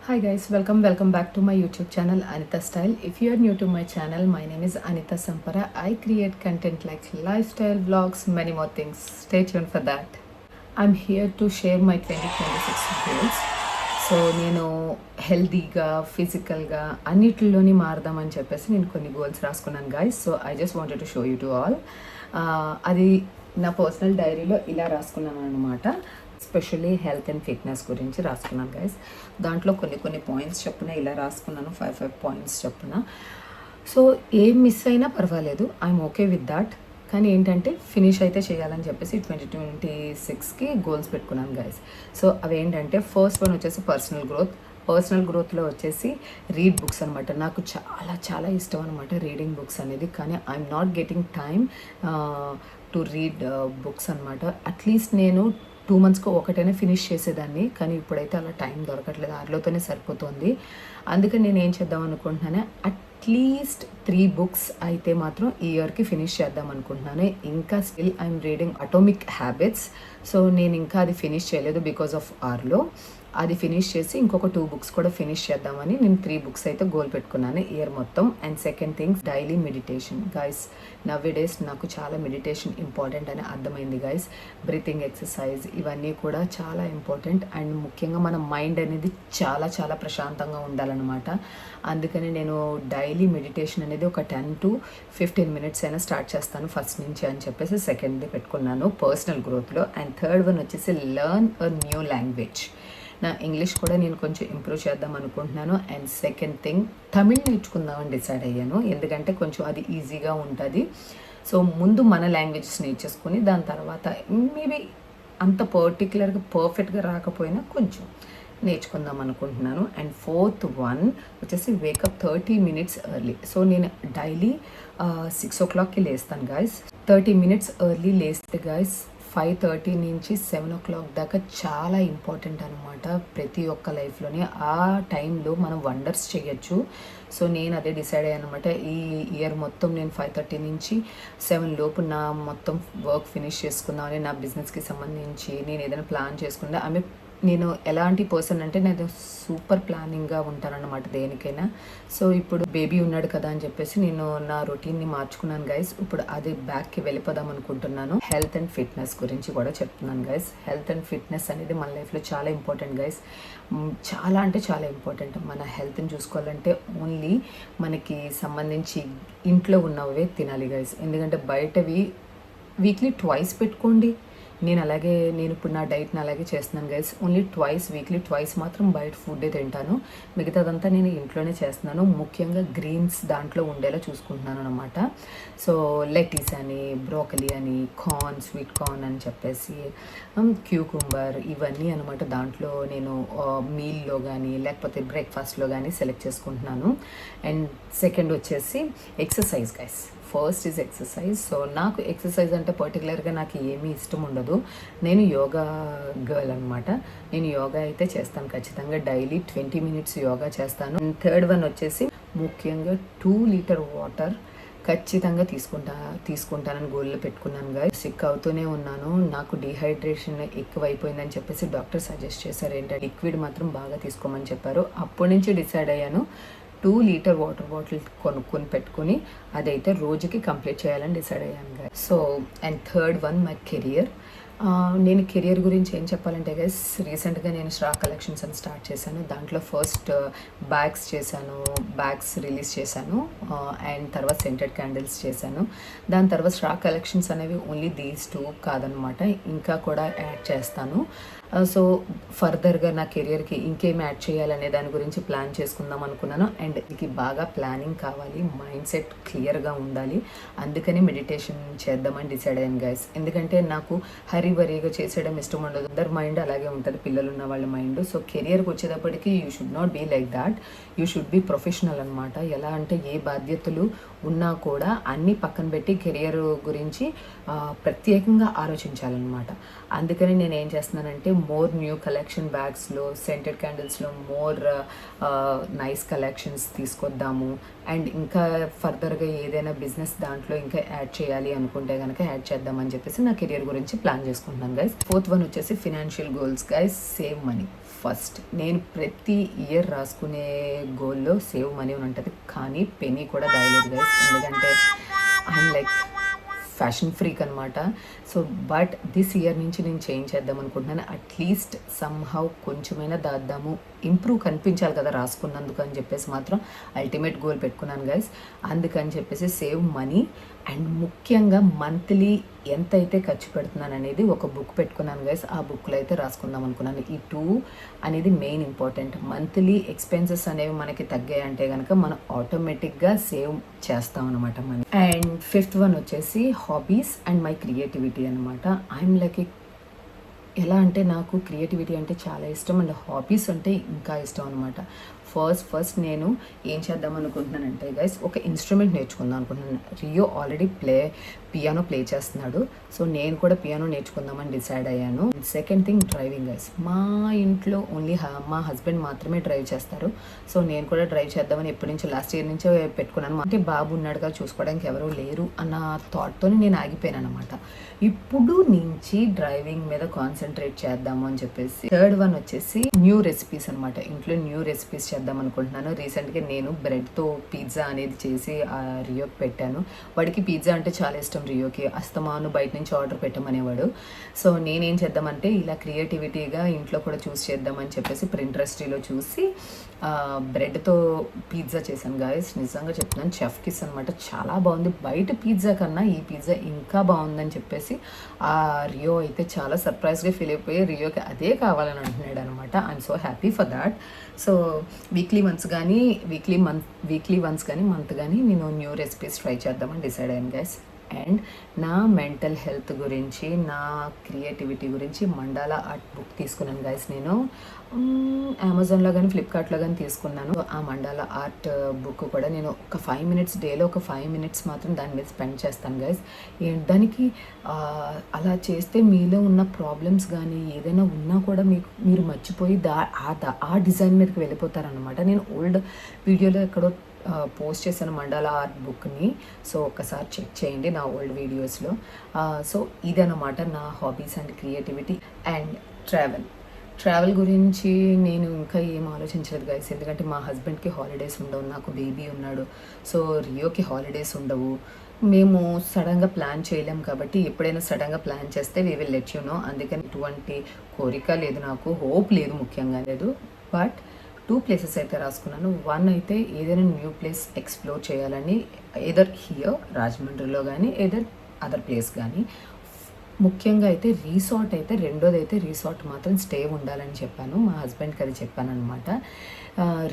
Hi guys, welcome back to my YouTube channel Anita Style. If you are new to my channel, my name is Anita Sampara. I create content like lifestyle vlogs, many more things. Stay tuned for that. I'm here to share my 2026 goals. So నేను హెల్తీగా ఫిజికల్గా అన్నిటిలోని మారదామని చెప్పేసి నేను కొన్ని goals రాసుకున్నాను guys. So I just wanted to show you to all. అది నా personal డైరీలో ఇలా రాసుకున్నాను అనమాట. స్పెషల్లీ హెల్త్ అండ్ ఫిట్నెస్ గురించి రాసుకున్నాను గైస్. దాంట్లో కొన్ని పాయింట్స్ చెప్పున ఇలా రాసుకున్నాను, 5 పాయింట్స్ చెప్పున. సో ఏం మిస్ అయినా పర్వాలేదు, ఐఎమ్ ఓకే విత్ దాట్. కానీ ఏంటంటే ఫినిష్ అయితే చేయాలని చెప్పేసి 2026కి గోల్స్ పెట్టుకున్నాను గైస్. సో అవి ఏంటంటే ఫస్ట్ వన్ వచ్చేసి పర్సనల్ గ్రోత్లో వచ్చేసి రీడ్ బుక్స్ అనమాట. నాకు చాలా చాలా ఇష్టం అనమాట రీడింగ్ బుక్స్ అనేది. కానీ I'm not getting time to read books అనమాట. అట్లీస్ట్ నేను 2 monthsకి ఒకటైనా ఫినిష్ చేసేదాన్ని, కానీ ఇప్పుడైతే అలా టైం దొరకట్లేదు, ఆటలోతోనే సరిపోతుంది. అందుకని నేను ఏం చేద్దాం అనుకుంటున్నాను, అట్లీస్ట్ 3 books అయితే మాత్రం ఈ ఇయర్కి ఫినిష్ చేద్దాం అనుకుంటున్నాను. ఇంకా still I'm reading atomic habits. So నేను ఇంకా అది ఫినిష్ చేయలేదు బికాస్ ఆఫ్ ఆర్లో. అది ఫినిష్ చేసి ఇంకొక 2 books కూడా ఫినిష్ చేద్దామని నేను 3 books అయితే గోల్ పెట్టుకున్నాను ఇయర్ మొత్తం. And second thing, daily meditation guys. నవ్వే డేస్ నాకు చాలా మెడిటేషన్ ఇంపార్టెంట్ అని అర్థమైంది గైస్. బ్రీతింగ్ ఎక్సర్సైజ్ ఇవన్నీ కూడా చాలా ఇంపార్టెంట్. అండ్ ముఖ్యంగా మన మైండ్ అనేది చాలా చాలా ప్రశాంతంగా ఉండాలన్నమాట. అందుకని నేను డైలీ మెడిటేషన్ అనేది ఒక 10 to 15 minutes అయినా స్టార్ట్ చేస్తాను ఫస్ట్ నుంచి అని చెప్పేసి సెకండ్ది పెట్టుకున్నాను పర్సనల్ గ్రోత్లో. అండ్ థర్డ్ వన్ వచ్చేసి లెర్న్ అ న్యూ లాంగ్వేజ్. నా ఇంగ్లీష్ కూడా నేను కొంచెం ఇంప్రూవ్ చేద్దాం అనుకుంటున్నాను. అండ్ సెకండ్ థింగ్, తమిళ్ నేర్చుకుందామని డిసైడ్ అయ్యాను, ఎందుకంటే కొంచెం అది ఈజీగా ఉంటుంది. సో ముందు మన లాంగ్వేజెస్ నేర్చేసుకుని దాని తర్వాత మేబీ అంత పర్టికులర్గా పర్ఫెక్ట్గా రాకపోయినా కొంచెం నేర్చుకుందాం అనుకుంటున్నాను. అండ్ ఫోర్త్ వన్ వచ్చేసి వేకప్ 30 minutes ఎర్లీ. సో నేను డైలీ 6 o'clockకి లేస్తాను గాయస్. 30 minutes ఎర్లీ లేస్తే గాయస్ 5:30 నుంచి 7 o'clock దాకా చాలా ఇంపార్టెంట్ అనమాట ప్రతి ఒక్క లైఫ్లోని. ఆ టైంలో మనం వండర్స్ చేయొచ్చు. సో నేను అదే డిసైడ్ అయ్యాను అనమాట. ఈ ఇయర్ మొత్తం నేను 5:30 నుంచి 7 లోపు నా మొత్తం వర్క్ ఫినిష్ చేసుకుందామని, నా బిజినెస్కి సంబంధించి నేను ఏదైనా ప్లాన్ చేసుకుందా. నేను ఎలాంటి పర్సన్ అంటే నేను సూపర్ ప్లానింగ్గా ఉంటానన్నమాట దేనికైనా. సో ఇప్పుడు బేబీ ఉన్నాడు కదా అని చెప్పేసి నేను నా రొటీన్ని మార్చుకున్నాను గైస్. ఇప్పుడు అది బ్యాక్కి వెళ్ళిపోదాం అనుకుంటున్నాను. హెల్త్ అండ్ ఫిట్నెస్ గురించి కూడా చెప్తున్నాను గైస్. హెల్త్ అండ్ ఫిట్నెస్ అనేది మన లైఫ్లో చాలా ఇంపార్టెంట్ గైస్. చాలా అంటే చాలా ఇంపార్టెంట్. మన హెల్త్ని చూసుకోవాలంటే ఓన్లీ మనకి సంబంధించి ఇంట్లో ఉన్నవే తినాలి గైస్. ఎందుకంటే బయటవి వీక్లీ 2 పెట్టుకోండి. నేను ఇప్పుడు నా డైట్ని అలాగే చేస్తున్నాను గైస్. ఓన్లీ వీక్లీ 2 మాత్రం బయట ఫుడ్డే తింటాను. మిగతాదంతా నేను ఇంట్లోనే చేస్తున్నాను. ముఖ్యంగా గ్రీన్స్ దాంట్లో ఉండేలా చూసుకుంటున్నాను అనమాట. సో లెటీస్ అని, బ్రోకలీ అని, కార్న్, స్వీట్ కార్న్ అని చెప్పేసి, క్యూకుంబర్ ఇవన్నీ అనమాట దాంట్లో నేను మీల్లో కానీ లేకపోతే బ్రేక్ఫాస్ట్లో కానీ సెలెక్ట్ చేసుకుంటున్నాను. అండ్ సెకండ్ వచ్చేసి exercise guys. First is exercise. So నాకు ఎక్సర్సైజ్ అంటే పర్టికులర్గా నాకు ఏమీ ఇష్టం ఉండదు. నేను యోగా గర్ల్ అనమాట. నేను యోగా అయితే చేస్తాను ఖచ్చితంగా. డైలీ 20 minutes యోగా చేస్తాను. థర్డ్ వన్ వచ్చేసి ముఖ్యంగా 2 liter వాటర్ ఖచ్చితంగా తీసుకుంటానని గోల్లో పెట్టుకున్నాను గాయస్. సిక్ అవుతూనే ఉన్నాను. నాకు డిహైడ్రేషన్ ఎక్కువైపోయిందని చెప్పేసి డాక్టర్ సజెస్ట్ చేశారు. ఏంటంటే లిక్విడ్ మాత్రం బాగా తీసుకోమని చెప్పారు. అప్పటి నుంచి డిసైడ్ అయ్యాను 2 liter వాటర్ బాటిల్ కొనుక్కొని పెట్టుకుని అదైతే రోజుకి కంప్లీట్ చేయాలని డిసైడ్ అయ్యాను guys. So and third one my career. నేను కెరియర్ గురించి ఏం చెప్పాలంటే గైస్, రీసెంట్గా నేను శ్రా కలెక్షన్స్ అని స్టార్ట్ చేశాను. దాంట్లో ఫస్ట్ బ్యాగ్స్ రిలీజ్ చేశాను. అండ్ తర్వాత సెంటెడ్ క్యాండిల్స్ చేశాను. దాని తర్వాత శ్రా కలెక్షన్స్ అనేవి ఓన్లీ దీస్ 2 కాదనమాట, ఇంకా కూడా యాడ్ చేస్తాను. సో ఫర్దర్గా నా కెరియర్కి ఇంకేం యాడ్ చేయాలనే దాని గురించి ప్లాన్ చేసుకుందాం అనుకున్నాను. అండ్ ఇది బాగా ప్లానింగ్ కావాలి, మైండ్ సెట్ క్లియర్గా ఉండాలి. అందుకని మెడిటేషన్ చేద్దామని డిసైడ్ అయ్యాను గైస్. ఎందుకంటే నాకు హరీబరీగా చేసేయడం ఇష్టం ఉండదు. అందరి మైండ్ అలాగే ఉంటుంది, పిల్లలు ఉన్న వాళ్ళ మైండ్. సో కెరియర్కి వచ్చేటప్పటికి you should not be like that. You should be professional అనమాట. ఎలా అంటే ఏ బాధ్యతలు ఉన్నా కూడా అన్నీ పక్కన పెట్టి కెరియర్ గురించి ప్రత్యేకంగా ఆలోచించాలన్నమాట. అందుకని నేను ఏం చేస్తున్నానంటే మోర్ న్యూ కలెక్షన్ బ్యాగ్స్లో సెంటెడ్ క్యాండిల్స్లో మోర్ నైస్ కలెక్షన్స్ తీసుకొద్దాము. అండ్ ఇంకా ఫర్దర్గా ఏదైనా బిజినెస్ దాంట్లో ఇంకా యాడ్ చేయాలి అనుకుంటే కనుక యాడ్ చేద్దామని చెప్పేసి నా కెరియర్ గురించి ప్లాన్ చేసుకుంటున్నాను గైస్. 4th వన్ వచ్చేసి financial goals guys. Save money first. నేను ప్రతి ఇయర్ రాసుకునే గోల్లో సేవ్ మనీ అని ఉంటుంది, కానీ పెనీ కూడా దాయలేదు గైస్. ఎందుకంటే ఐఎమ్ లైక్ ఫ్యాషన్ ఫ్రీక్ అనమాట. సో బట్ దిస్ ఇయర్ నుంచి నేను చేంజ్ చేద్దాం అనుకుంటున్నాను. అట్లీస్ట్ సమ్హౌ కొంచెమైనా దాద్దాము, ఇంప్రూవ్ కనిపించాలి కదా రాసుకున్నందుకు అని చెప్పేసి మాత్రం అల్టిమేట్ గోల్ పెట్టుకున్నాను గైస్. అందుకని చెప్పేసి సేవ్ మనీ అండ్ ముఖ్యంగా మంత్లీ ఎంత అయితే ఖర్చు పెడుతున్నాను అనేది ఒక బుక్ పెట్టుకున్నాను గైస్. ఆ బుక్లో అయితే రాసుకుందాం అనుకున్నాను. ఈ 2 అనేది మెయిన్ ఇంపార్టెంట్. మంత్లీ ఎక్స్పెన్సెస్ అనేవి మనకి తగ్గాయి అంటే కనుక మనం ఆటోమేటిక్గా సేవ్ చేస్తాం అనమాట మనీ. అండ్ 5th వన్ వచ్చేసి హాబీస్ అండ్ మై క్రియేటివిటీ అనమాట. ఐఎమ్ లైక్ ఎలా అంటే నాకు క్రియేటివిటీ అంటే చాలా ఇష్టం అండ్ హాబీస్ అంటే ఇంకా ఇష్టం అనమాట. ఫస్ట్ నేను ఏం చేద్దాం అనుకుంటున్నానంటే గైస్, ఒక ఇన్స్ట్రుమెంట్ నేర్చుకుందాం అనుకుంటున్నాను. రియో ఆల్రెడీ పియానో ప్లే చేస్తున్నాడు, సో నేను కూడా పియానో నేర్చుకుందామని డిసైడ్ అయ్యాను. Second thing driving guys. మా ఇంట్లో ఓన్లీ మా హస్బెండ్ మాత్రమే డ్రైవ్ చేస్తారు, సో నేను కూడా డ్రైవ్ చేద్దామని ఎప్పటి నుంచో లాస్ట్ ఇయర్ నుంచే పెట్టుకున్నాను. అంటే బాబు ఉన్నాడుగా చూసుకోవడానికి ఎవరూ లేరు అన్న థాట్తో నేను ఆగిపోయాను అనమాట. ఇప్పుడు నుంచి డ్రైవింగ్ మీద కాన్సన్ట్రేట్ చేద్దాము అని చెప్పేసి. 3rd వన్ వచ్చేసి న్యూ రెసిపీస్ అనమాట. ఇంట్లో న్యూ రెసిపీస్ చేద్దాం అనుకుంటున్నాను. రీసెంట్గా నేను బ్రెడ్తో పిజ్జా అనేది చేసి రియోకి పెట్టాను. వాడికి పిజ్జా అంటే చాలా ఇష్టం. రియోకి అస్తమాను బయట నుంచి ఆర్డర్ పెట్టమనేవాడు. సో నేనేం చేద్దామంటే ఇలా క్రియేటివిటీగా ఇంట్లో కూడా చూస్ చేద్దామని చెప్పేసి ప్రింట్రెస్ట్రీలో చూసి బ్రెడ్తో పిజ్జా చేశాను గాయస్. నిజంగా చెప్తున్నాను, చెఫ్ కిస్ అనమాట. చాలా బాగుంది. బయట పిజ్జా కన్నా ఈ పిజ్జా ఇంకా బాగుందని చెప్పేసి ఆ రియో అయితే చాలా సర్ప్రైజ్గా ఫీల్ అయిపోయి రియోకి అదే కావాలని అంటున్నాడు అనమాట. I'm so happy for that. So weekly once కానీ మంత్ కానీ నేను న్యూ రెసిపీస్ ట్రై చేద్దామని డిసైడ్ అయ్యాను గైస్. అండ్ నా మెంటల్ హెల్త్ గురించి, నా క్రియేటివిటీ గురించి మండాలా ఆర్ట్ బుక్ తీసుకున్నాను గైస్. నేను అమెజాన్లో కానీ ఫ్లిప్కార్ట్లో కానీ తీసుకున్నాను. ఆ మండాలా ఆర్ట్ బుక్ కూడా నేను ఒక 5 minutes డేలో ఒక 5 minutes మాత్రం దాని మీద స్పెండ్ చేస్తాను గైస్. దానికి అలా చేస్తే మీలో ఉన్న ప్రాబ్లమ్స్ కానీ ఏదైనా ఉన్నా కూడా మీరు మర్చిపోయి ఆ డిజైన్ మీదకి వెళ్ళిపోతారనమాట. నేను ఓల్డ్ వీడియోలో ఎక్కడో పోస్ట్ చేశాను మండాలా ఆర్ట్ బుక్ని, సో ఒక్కసారి చెక్ చేయండి నా ఓల్డ్ వీడియోస్లో. సో ఇదన్నమాట నా hobbies and creativity. And travel గురించి నేను ఇంకా ఏం ఆలోచించలేదు గైస్. ఎందుకంటే మా హస్బెండ్కి హాలిడేస్ ఉండవు, నాకు బేబీ ఉన్నాడు, సో రియోకి హాలిడేస్ ఉండవు. మేము సడన్గా ప్లాన్ చేయలేం కాబట్టి ఎప్పుడైనా సడన్గా ప్లాన్ చేస్తే we will let you know. అందుకని ఎటువంటి కోరిక లేదు, నాకు హోప్ లేదు, ముఖ్యంగా లేదు. బట్ 2 places అయితే రాసుకున్నాను. 1 అయితే ఏదైనా న్యూ ప్లేస్ ఎక్స్ప్లోర్ చేయాలని, ఎదర్ హియర్ రాజమండ్రిలో కానీ ఎదర్ అదర్ ప్లేస్ కానీ. ముఖ్యంగా అయితే రిసార్ట్ అయితే, రెండోది అయితే రిసార్ట్ మాత్రం స్టే ఉండాలని చెప్పాను, మా హస్బెండ్కి అది చెప్పాను అనమాట.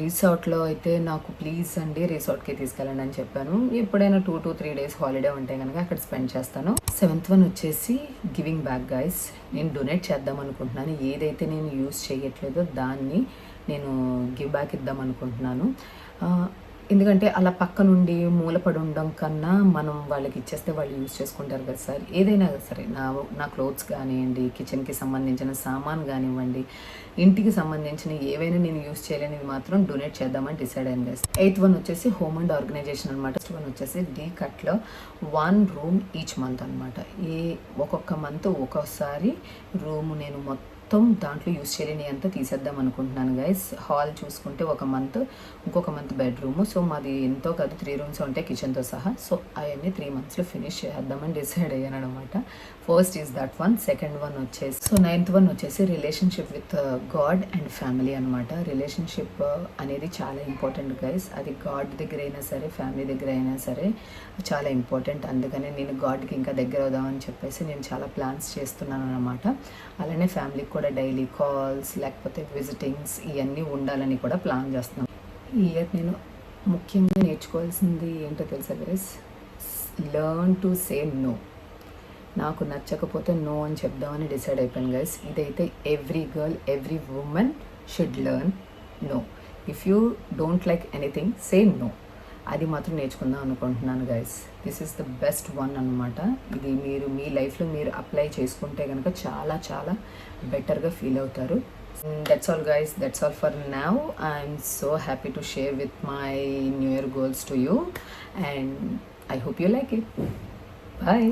రిసార్ట్లో అయితే నాకు ప్లీజ్ అండి రిసార్ట్కి తీసుకెళ్ళండి అని చెప్పాను. ఎప్పుడైనా 2 to 3 days హాలిడే ఉంటే కనుక అక్కడ స్పెండ్ చేస్తాను. 7th వన్ వచ్చేసి గివింగ్ బ్యాక్ గైస్. నేను డొనేట్ చేద్దాం అనుకుంటున్నాను. ఏదైతే నేను యూజ్ చేయట్లేదో దాన్ని నేను గివ్ బ్యాక్ ఇద్దాం అనుకుంటున్నాను. ఎందుకంటే అలా పక్క నుండి మూలపడి ఉండడం కన్నా మనం వాళ్ళకి ఇచ్చేస్తే వాళ్ళు యూజ్ చేసుకుంటారు కదా సార్. ఏదైనా సరే, నా క్లోత్స్ కానివ్వండి, కిచెన్కి సంబంధించిన సామాన్ కానివ్వండి, ఇంటికి సంబంధించిన ఏవైనా నేను యూజ్ చేయలేనివి మాత్రం డొనేట్ చేద్దామని డిసైడ్ అయింది. 8th వన్ వచ్చేసి హోమ్ అండ్ ఆర్గనైజేషన్ అనమాట. 1st వన్ వచ్చేసి డీకట్లో 1 room ఈచ్ మంత్ అనమాట. ఒక్కొక్క మంత్ ఒక్కొక్కసారి రూమ్ నేను మొత్తం దాంట్లో యూజ్ చేయలేని అంతా తీసేద్దాం అనుకుంటున్నాను గైస్. హాల్ చూసుకుంటే ఒక మంత్, ఇంకొక మంత్ బెడ్రూమ్. సో మాది ఎంతో కాదు 3 rooms ఉంటాయి కిచెన్తో సహా. సో అవన్నీ 3 monthsలో ఫినిష్ చేద్దామని డిసైడ్ అయ్యాను అనమాట. First is that one. Second one వచ్చేసి, సో 9th వన్ వచ్చేసి relationship with God and family అనమాట. రిలేషన్షిప్ అనేది చాలా ఇంపార్టెంట్ గైస్. అది గాడ్ దగ్గర అయినా సరే, ఫ్యామిలీ దగ్గర అయినా సరే చాలా ఇంపార్టెంట్. అందుకనే నేను గాడ్కి ఇంకా దగ్గర అవుదామని చెప్పేసి నేను చాలా ప్లాన్స్ చేస్తున్నాను అనమాట. అలానే ఫ్యామిలీకి కూడా డైలీ కాల్స్ లేకపోతే విజిటింగ్స్ ఇవన్నీ ఉండాలని కూడా ప్లాన్ చేస్తున్నాను. ఈ ఇయర్ నేను ముఖ్యంగా నేర్చుకోవాల్సింది ఏంటో తెలుసా guys? Learn to say no. నాకు నచ్చకపోతే నో అని చెప్దామని డిసైడ్ అయిపోయాను గైస్. ఇదైతే every girl, every woman should learn no. If you don't like anything, say no. అది మాత్రం నేర్చుకుందాం అనుకుంటున్నాను guys. This is the best one అనమాట. ఇది మీరు మీ లైఫ్లో మీరు అప్లై చేసుకుంటే కనుక చాలా చాలా బెటర్గా ఫీల్ అవుతారు. That's all guys, that's all for now. I'm so happy to share with my new year goals to you, and I hope you like it. Bye.